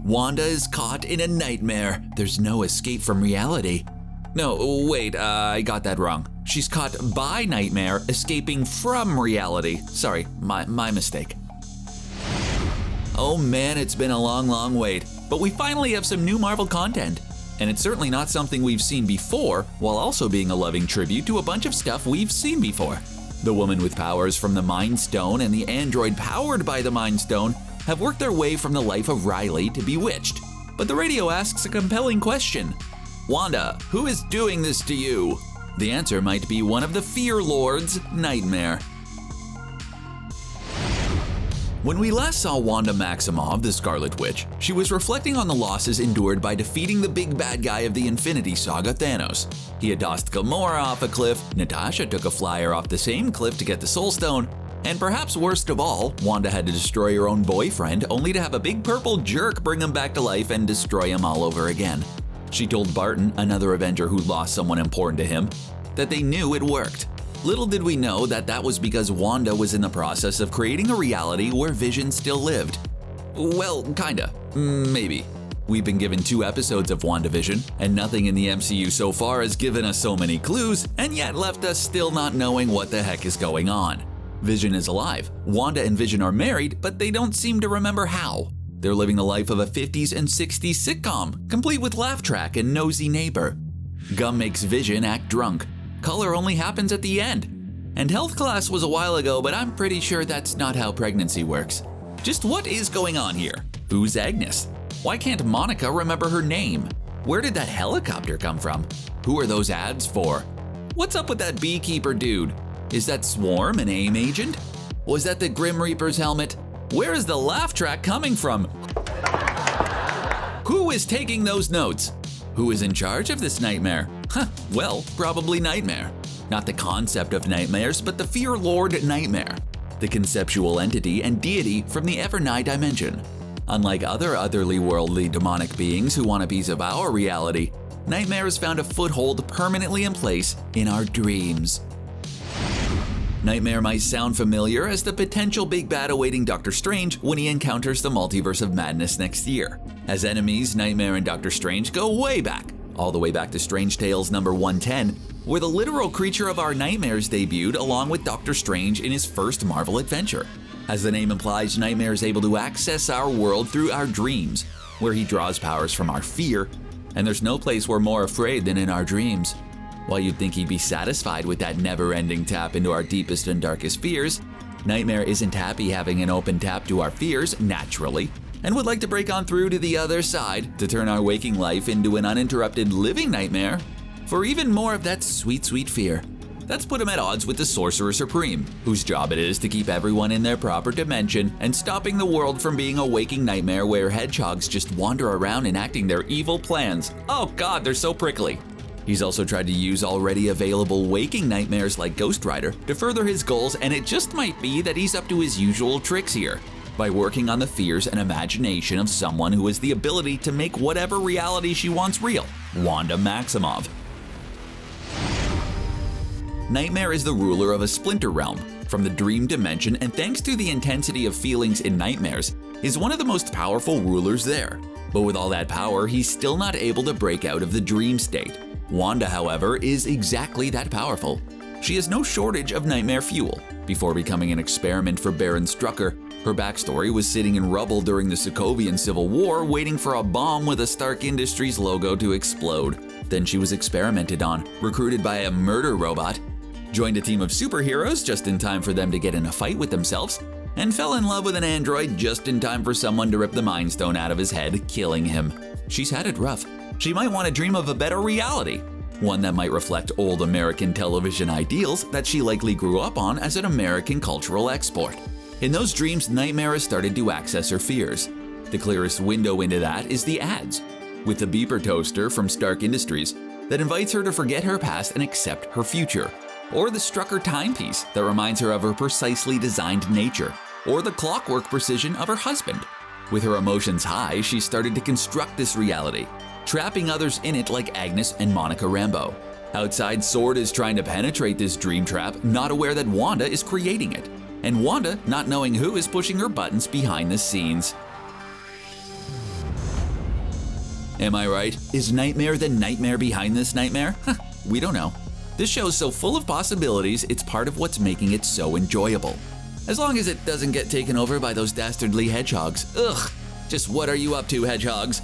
Wanda is caught in a nightmare. There's no escape from reality. No, wait, I got that wrong. She's caught by nightmare, escaping from reality. Sorry, my mistake. Oh man, it's been a long wait, but we finally have some new Marvel content. And it's certainly not something we've seen before, while also being a loving tribute to a bunch of stuff we've seen before. The woman with powers from the Mind Stone and the android powered by the Mind Stone have worked their way from the life of Riley to Bewitched. But the radio asks a compelling question. Wanda, who is doing this to you? The answer might be one of the Fear Lord's nightmare. When we last saw Wanda Maximoff, the Scarlet Witch, she was reflecting on the losses endured by defeating the big bad guy of the Infinity Saga, Thanos. He had tossed Gamora off a cliff, Natasha took a flyer off the same cliff to get the Soul Stone, and perhaps worst of all, Wanda had to destroy her own boyfriend only to have a big purple jerk bring him back to life and destroy him all over again. She told Barton, another Avenger who lost someone important to him, that they knew it worked. Little did we know that that was because Wanda was in the process of creating a reality where Vision still lived. Well, kinda. Maybe. We've been given 2 episodes of WandaVision, and nothing in the MCU so far has given us so many clues, and yet left us still not knowing what the heck is going on. Vision is alive. Wanda and Vision are married, but they don't seem to remember how. They're living the life of a 50s and 60s sitcom, complete with laugh track and nosy neighbor. Gum makes Vision act drunk. Color only happens at the end. And health class was a while ago, but I'm pretty sure that's not how pregnancy works. Just what is going on here? Who's Agnes? Why can't Monica remember her name? Where did that helicopter come from? Who are those ads for? What's up with that beekeeper dude? Is that S.W.O.R.D an AIM agent? Was that the Grim Reaper's helmet? Where is the laugh track coming from? Who is taking those notes? Who is in charge of this nightmare? Well, probably Nightmare. Not the concept of nightmares, but the Fear Lord Nightmare, the conceptual entity and deity from the ever-nigh dimension. Unlike other otherworldly demonic beings who want a piece of our reality, Nightmare has found a foothold permanently in place in our dreams. Nightmare might sound familiar as the potential big bad awaiting Doctor Strange when he encounters the Multiverse of Madness next year. As enemies, Nightmare and Doctor Strange go way back, all the way back to Strange Tales number 110, where the literal creature of our nightmares debuted along with Doctor Strange in his first Marvel adventure. As the name implies, Nightmare is able to access our world through our dreams, where he draws powers from our fear, and there's no place we're more afraid than in our dreams. While you'd think he'd be satisfied with that never-ending tap into our deepest and darkest fears, Nightmare isn't happy having an open tap to our fears, naturally, and would like to break on through to the other side to turn our waking life into an uninterrupted living nightmare for even more of that sweet, sweet fear. That's put him at odds with the Sorcerer Supreme, whose job it is to keep everyone in their proper dimension and stopping the world from being a waking nightmare where hedgehogs just wander around enacting their evil plans. Oh god, they're so prickly. He's also tried to use already available waking nightmares like Ghost Rider to further his goals, and it just might be that he's up to his usual tricks here, by working on the fears and imagination of someone who has the ability to make whatever reality she wants real, Wanda Maximoff. Nightmare is the ruler of a splinter realm from the dream dimension, and thanks to the intensity of feelings in nightmares, is one of the most powerful rulers there. But with all that power, he's still not able to break out of the dream state. Wanda, however, is exactly that powerful. She has no shortage of nightmare fuel. Before becoming an experiment for Baron Strucker, her backstory was sitting in rubble during the Sokovian Civil War waiting for a bomb with a Stark Industries logo to explode. Then she was experimented on, recruited by a murder robot, joined a team of superheroes just in time for them to get in a fight with themselves, and fell in love with an android just in time for someone to rip the Mind Stone out of his head, killing him. She's had it rough. She might want to dream of a better reality, one that might reflect old American television ideals that she likely grew up on as an American cultural export. In those dreams, Nightmare has started to access her fears. The clearest window into that is the ads, with the beeper toaster from Stark Industries that invites her to forget her past and accept her future, or the Strucker timepiece that reminds her of her precisely designed nature, or the clockwork precision of her husband. With her emotions high, she started to construct this reality, trapping others in it like Agnes and Monica Rambeau. Outside, S.W.O.R.D is trying to penetrate this dream trap, not aware that Wanda is creating it, and Wanda not knowing who is pushing her buttons behind the scenes. Am I right? Is Nightmare the nightmare behind this nightmare? We don't know. This show's so full of possibilities, it's part of what's making it so enjoyable. As long as it doesn't get taken over by those dastardly hedgehogs. Ugh! Just what are you up to, hedgehogs?